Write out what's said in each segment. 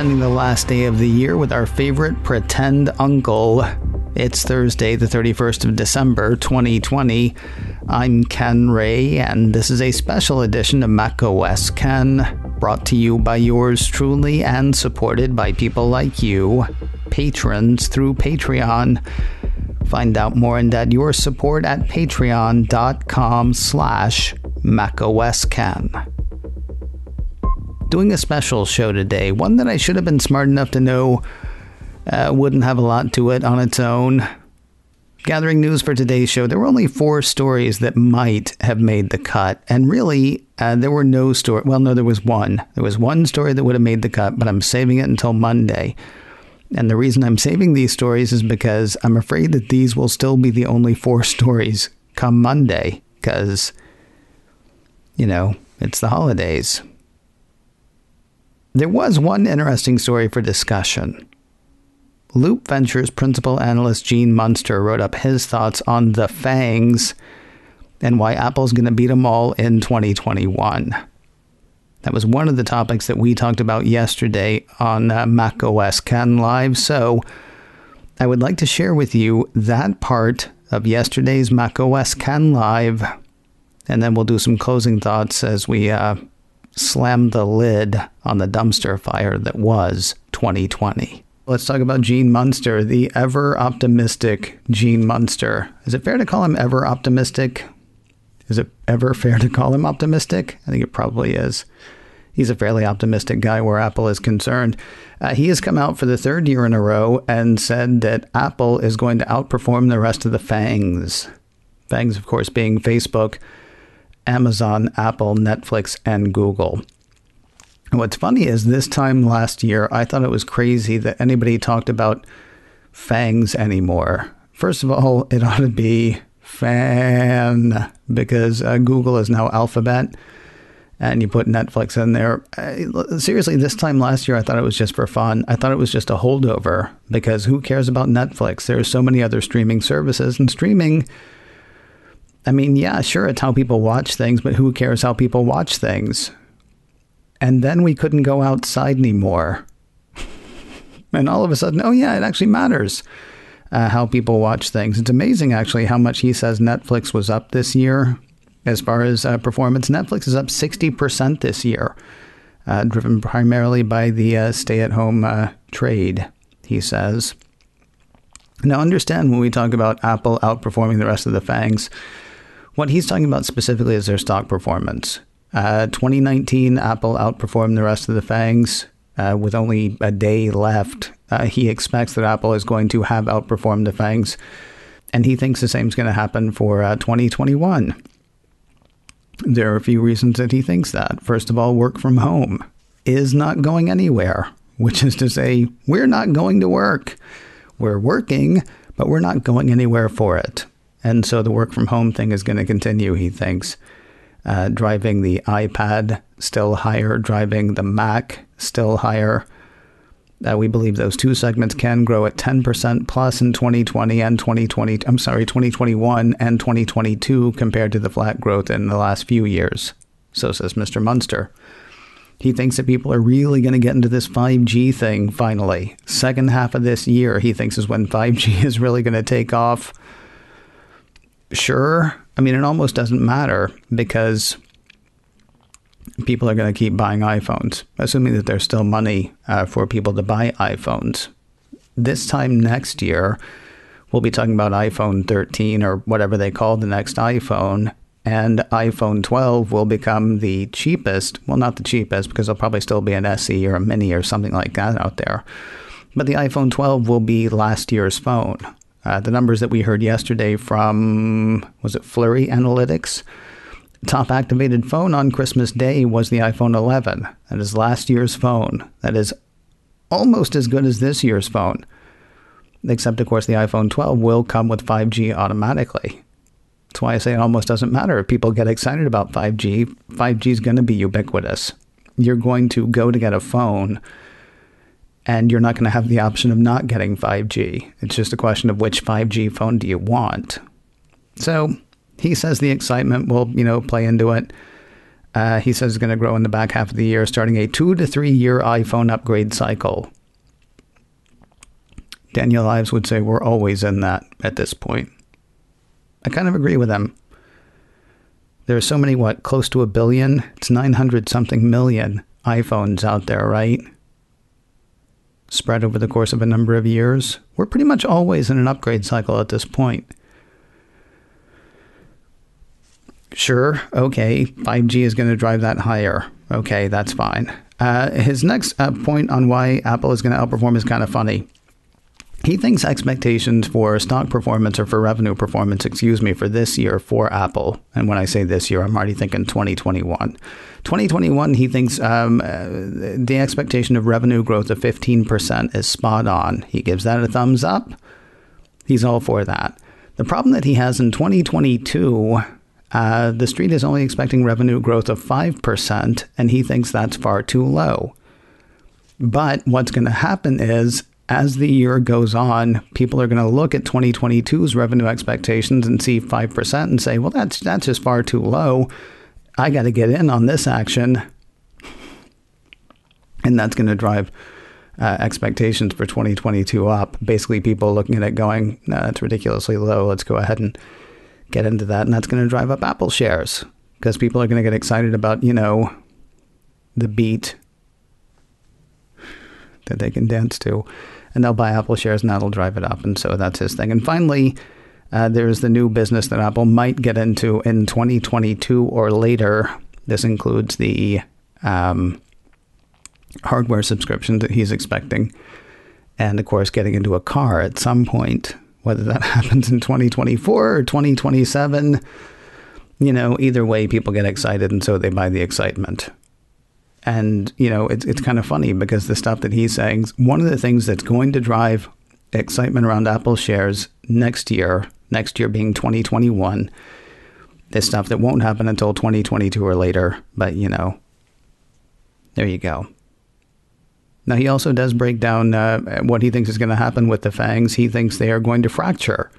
spending the last day of the year with our favorite pretend uncle. It's Thursday, the 31st of December, 2020. I'm Ken Ray, and this is a special edition of macOS Ken, brought to you by yours truly and supported by people like you, patrons through Patreon. Find out more and add your support at patreon.com/macOSCan. Doing a special show today, one that I should have been smart enough to know wouldn't have a lot to it on its own. Gathering news for today's show, there were only 4 stories that might have made the cut. And really, there were no story. Well, no, there was one. There was one story that would have made the cut, but I'm saving it until Monday. And the reason I'm saving these stories is because I'm afraid that these will still be the only 4 stories come Monday. Because, it's the holidays. There was one interesting story for discussion. Loop Ventures principal analyst Gene Munster wrote up his thoughts on the FAANGs and why Apple's going to beat them all in 2021. That was one of the topics that we talked about yesterday on macOS Ken Live. So I would like to share with you that part of yesterday's macOS Ken Live, and then we'll do some closing thoughts as we slam the lid on the dumpster fire that was 2020. Let's talk about Gene Munster, the ever-optimistic Gene Munster. Is it fair to call him ever-optimistic? Is it ever fair to call him optimistic? I think it probably is. He's a fairly optimistic guy where Apple is concerned. He has come out for the 3rd year in a row and said that Apple is going to outperform the rest of the FAANGs. FAANGs, of course, being Facebook, Amazon, Apple, Netflix, and Google. And what's funny is this time last year, I thought it was crazy that anybody talked about FAANGs anymore. First of all, it ought to be FAN, because Google is now Alphabet, and you put Netflix in there. Seriously, this time last year, I thought it was just for fun. I thought it was just a holdover, because who cares about Netflix? There's so many other streaming services, and streaming, I mean, yeah, sure, it's how people watch things, but who cares how people watch things? And then we couldn't go outside anymore. And all of a sudden, oh yeah, it actually matters how people watch things. It's amazing, actually, how much he says Netflix was up this year as far as performance. Netflix is up 60% this year, driven primarily by the stay-at-home trade, he says. Now, understand when we talk about Apple outperforming the rest of the FAANGs, what he's talking about specifically is their stock performance. 2019, Apple outperformed the rest of the FAANGs with only a day left. He expects that Apple is going to have outperformed the FAANGs, and he thinks the same is going to happen for 2021. There are a few reasons that he thinks that. First of all, work from home is not going anywhere, which is to say, we're not going to work. We're working, but we're not going anywhere for it. And so the work from home thing is going to continue, he thinks. Driving the iPad still higher, driving the Mac still higher. We believe those 2 segments can grow at 10% plus in 2021 and 2022 compared to the flat growth in the last few years. So says Mr. Munster. He thinks that people are really going to get into this 5G thing finally. Second half of this year, he thinks, is when 5G is really going to take off. Sure. I mean, it almost doesn't matter because people are going to keep buying iPhones, assuming that there's still money for people to buy iPhones. This time next year, we'll be talking about iPhone 13 or whatever they call the next iPhone. And iPhone 12 will become the cheapest. Well, not the cheapest, because there'll probably still be an SE or a Mini or something like that out there. But the iPhone 12 will be last year's phone. The numbers that we heard yesterday from, was it Flurry Analytics? Top activated phone on Christmas Day was the iPhone 11. That is last year's phone. That is almost as good as this year's phone. Except, of course, the iPhone 12 will come with 5G automatically. That's why I say it almost doesn't matter if people get excited about 5G. 5G is going to be ubiquitous. You're going to go to get a phone, and you're not going to have the option of not getting 5G. It's just a question of which 5G phone do you want. So he says the excitement will, play into it. He says it's going to grow in the back half of the year, starting a 2 to 3 year iPhone upgrade cycle. Daniel Ives would say we're always in that at this point. I kind of agree with him. There are so many, close to 1 billion? It's 900 something million iPhones out there, right? Spread over the course of a number of years. We're pretty much always in an upgrade cycle at this point. Sure, okay, 5G is going to drive that higher. Okay, that's fine. His next point on why Apple is going to outperform is kind of funny. He thinks expectations for stock performance or for revenue performance, for this year for Apple. And when I say this year, I'm already thinking 2021. 2021, he thinks the expectation of revenue growth of 15% is spot on. He gives that a thumbs up. He's all for that. The problem that he has in 2022, the street is only expecting revenue growth of 5%, and he thinks that's far too low. But what's going to happen is, as the year goes on, people are going to look at 2022's revenue expectations and see 5% and say, well, that's just far too low. I got to get in on this action. And that's going to drive expectations for 2022 up. Basically, people looking at it going, no, that's ridiculously low. Let's go ahead and get into that. And that's going to drive up Apple shares because people are going to get excited about, the beat that they can dance to. And they'll buy Apple shares and that'll drive it up. And so that's his thing. And finally, there's the new business that Apple might get into in 2022 or later. This includes the hardware subscription that he's expecting. And of course, getting into a car at some point, whether that happens in 2024 or 2027, either way, people get excited. And so they buy the excitement. And, it's kind of funny because the stuff that he's saying, one of the things that's going to drive excitement around Apple shares next year being 2021, is stuff that won't happen until 2022 or later. But, there you go. Now, he also does break down what he thinks is going to happen with the FAANGs. He thinks they are going to fracture.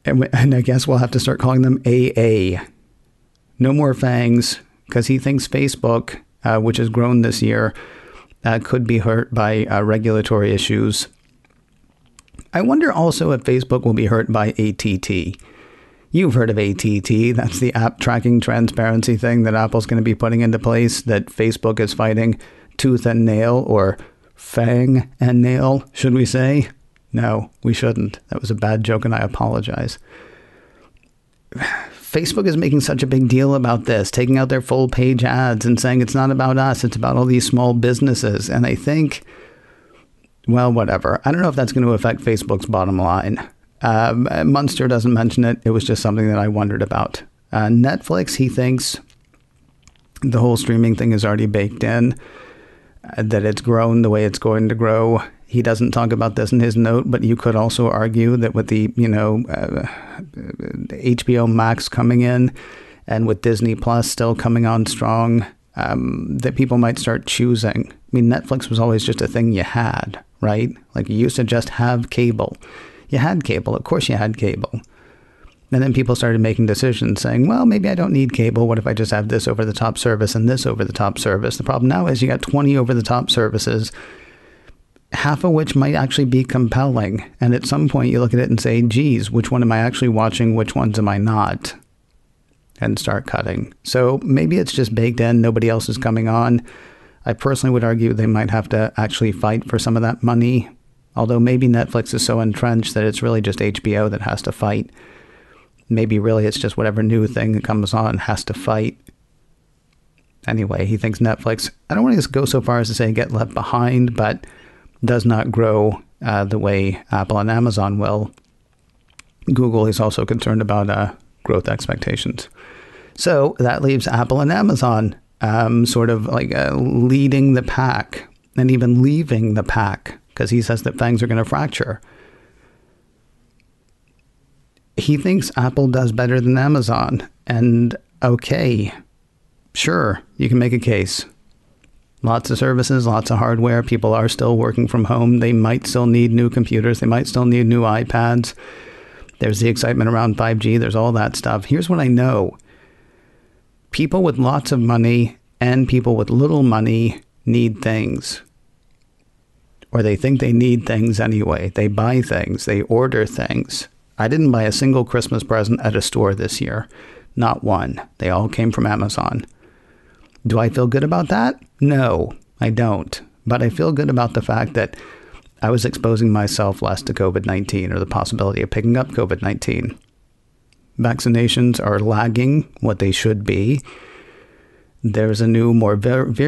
And I guess we'll have to start calling them AA. No more FAANGs, because he thinks Facebook, which has grown this year, could be hurt by regulatory issues. I wonder also if Facebook will be hurt by ATT. You've heard of ATT. That's the app tracking transparency thing that Apple's going to be putting into place that Facebook is fighting tooth and nail, or fang and nail, should we say? No, we shouldn't. That was a bad joke and I apologize. Facebook is making such a big deal about this, taking out their full page ads and saying it's not about us, it's about all these small businesses. And I think, well, whatever. I don't know if that's going to affect Facebook's bottom line. Munster doesn't mention it. It was just something that I wondered about. Netflix, he thinks the whole streaming thing is already baked in, that it's grown the way it's going to grow. He doesn't talk about this in his note, but you could also argue that with the, HBO Max coming in and with Disney Plus still coming on strong, that people might start choosing. I mean, Netflix was always just a thing you had, right? Like you used to just have cable. You had cable. Of course you had cable. And then people started making decisions saying, well, maybe I don't need cable. What if I just have this over-the-top service and this over-the-top service? The problem now is you got 20 over-the-top services, half of which might actually be compelling. And at some point you look at it and say, geez, which one am I actually watching? Which ones am I not? And start cutting. So maybe it's just baked in. Nobody else is coming on. I personally would argue they might have to actually fight for some of that money. Although maybe Netflix is so entrenched that it's really just HBO that has to fight. Maybe really it's just whatever new thing that comes on has to fight. Anyway, he thinks Netflix, I don't want to go so far as to say get left behind, but does not grow the way Apple and Amazon will. Google is also concerned about growth expectations. So that leaves Apple and Amazon sort of like leading the pack and even leaving the pack because he says that FAANGs are going to fracture. He thinks Apple does better than Amazon. And okay, sure, you can make a case. Lots of services, lots of hardware. People are still working from home. They might still need new computers. They might still need new iPads. There's the excitement around 5G. There's all that stuff. Here's what I know. People with lots of money and people with little money need things. Or they think they need things anyway. They buy things. They order things. I didn't buy a single Christmas present at a store this year. Not one. They all came from Amazon. Do I feel good about that? No, I don't. But I feel good about the fact that I was exposing myself less to COVID-19 or the possibility of picking up COVID-19. Vaccinations are lagging what they should be. There's a new, more virulent?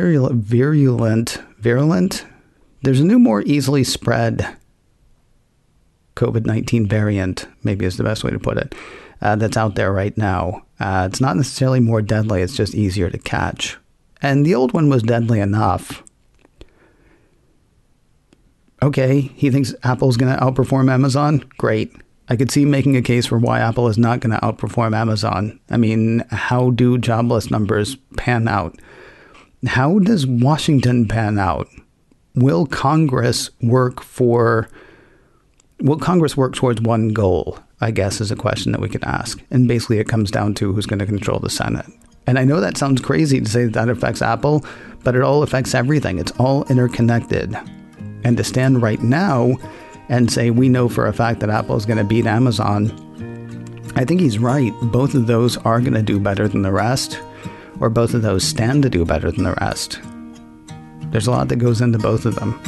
There's a new, more easily spread COVID-19 variant, maybe is the best way to put it, that's out there right now. It's not necessarily more deadly, it's just easier to catch. And the old one was deadly enough. Okay, he thinks Apple's going to outperform Amazon? Great. I could see making a case for why Apple is not going to outperform Amazon. I mean, how do jobless numbers pan out? How does Washington pan out? Will Congress work towards one goal, I guess, is a question that we could ask. And basically it comes down to who's going to control the Senate. And I know that sounds crazy to say that affects Apple, but it all affects everything. It's all interconnected. And to stand right now and say we know for a fact that Apple is going to beat Amazon, I think he's right. Both of those are going to do better than the rest, or both of those stand to do better than the rest. There's a lot that goes into both of them.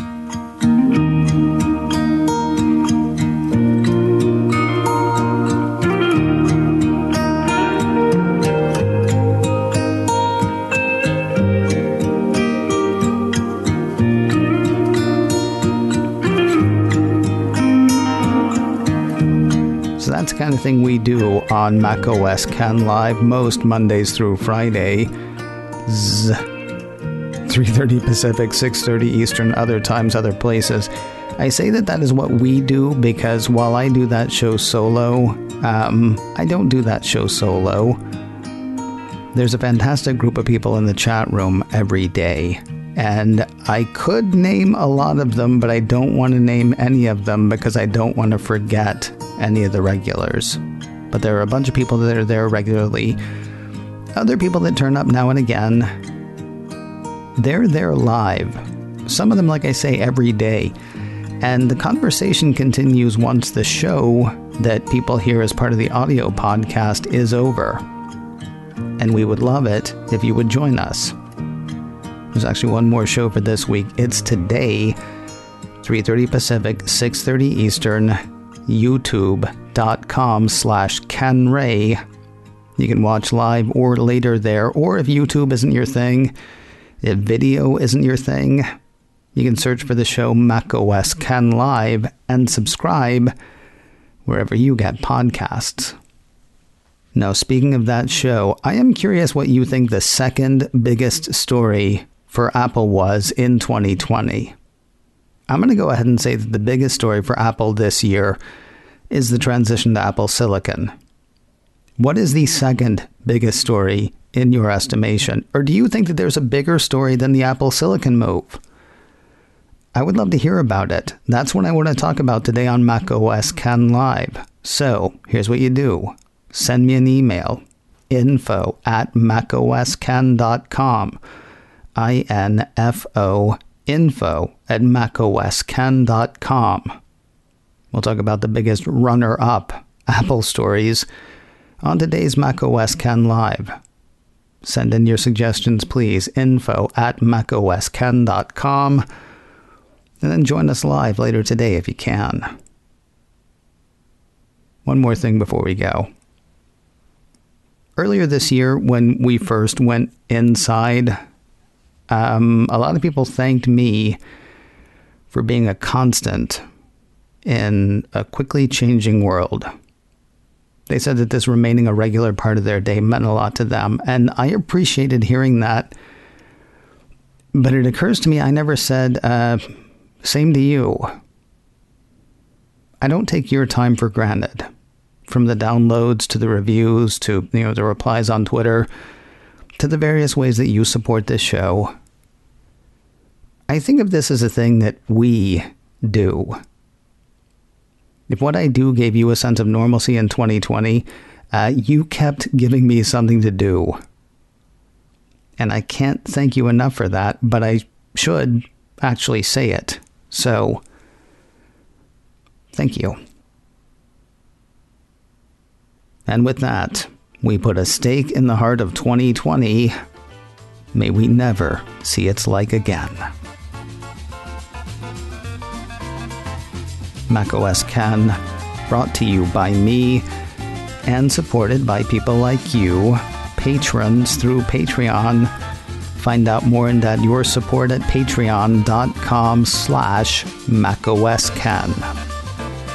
That's the kind of thing we do on macOS Ken Live most Mondays through Friday. 3:30 Pacific, 6:30 Eastern, other times, other places. I say that is what we do because while I do that show solo, I don't do that show solo. There's a fantastic group of people in the chat room every day. And I could name a lot of them, but I don't want to name any of them because I don't want to forget any of the regulars. But there are a bunch of people that are there regularly. Other people that turn up now and again. They're there live. Some of them, like I say, every day. And the conversation continues once the show that people hear as part of the audio podcast is over. And we would love it if you would join us. There's actually one more show for this week. It's today, 3:30 Pacific, 6:30 Eastern, youtube.com/KenRay. You can watch live or later there. Or if YouTube isn't your thing, if video isn't your thing, you can search for the show macOS Ken Live and subscribe wherever you get podcasts. Now, speaking of that show, I am curious what you think the second biggest story for Apple was in 2020. I'm going to go ahead and say that the biggest story for Apple this year is the transition to Apple Silicon. What is the second biggest story in your estimation? Or do you think that there's a bigger story than the Apple Silicon move? I would love to hear about it. That's what I want to talk about today on macOS Ken Live. So here's what you do. Send me an email, info@macosken.com. INFO, info@macosken.com. We'll talk about the biggest runner-up Apple stories on today's macOS Ken Live. Send in your suggestions, please. info@macosken.com. And then join us live later today if you can. One more thing before we go. Earlier this year, when we first went inside, a lot of people thanked me for being a constant in a quickly changing world. They said that this remaining a regular part of their day meant a lot to them, and I appreciated hearing that. But it occurs to me I never said, same to you. I don't take your time for granted. From the downloads to the reviews to the replies on Twitter to the various ways that you support this show. I think of this as a thing that we do. If what I do gave you a sense of normalcy in 2020, you kept giving me something to do. And I can't thank you enough for that, but I should actually say it. So, thank you. And with that, we put a stake in the heart of 2020. May we never see its like again. macOS Ken, brought to you by me and supported by people like you, patrons through Patreon. Find out more and add your support at patreon.com/macOSKen.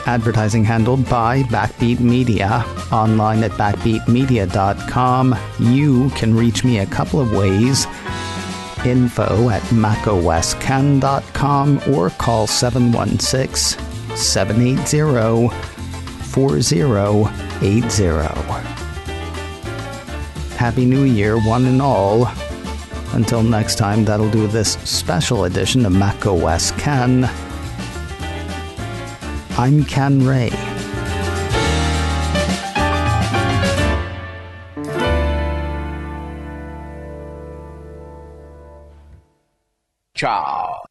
Advertising handled by Backbeat Media. Online at backbeatmedia.com. You can reach me a couple of ways. info@macosken.com or call 716-780-4080. Happy New Year, one and all. Until next time, that'll do this special edition of macOS Ken. I'm Ken Ray. Ciao.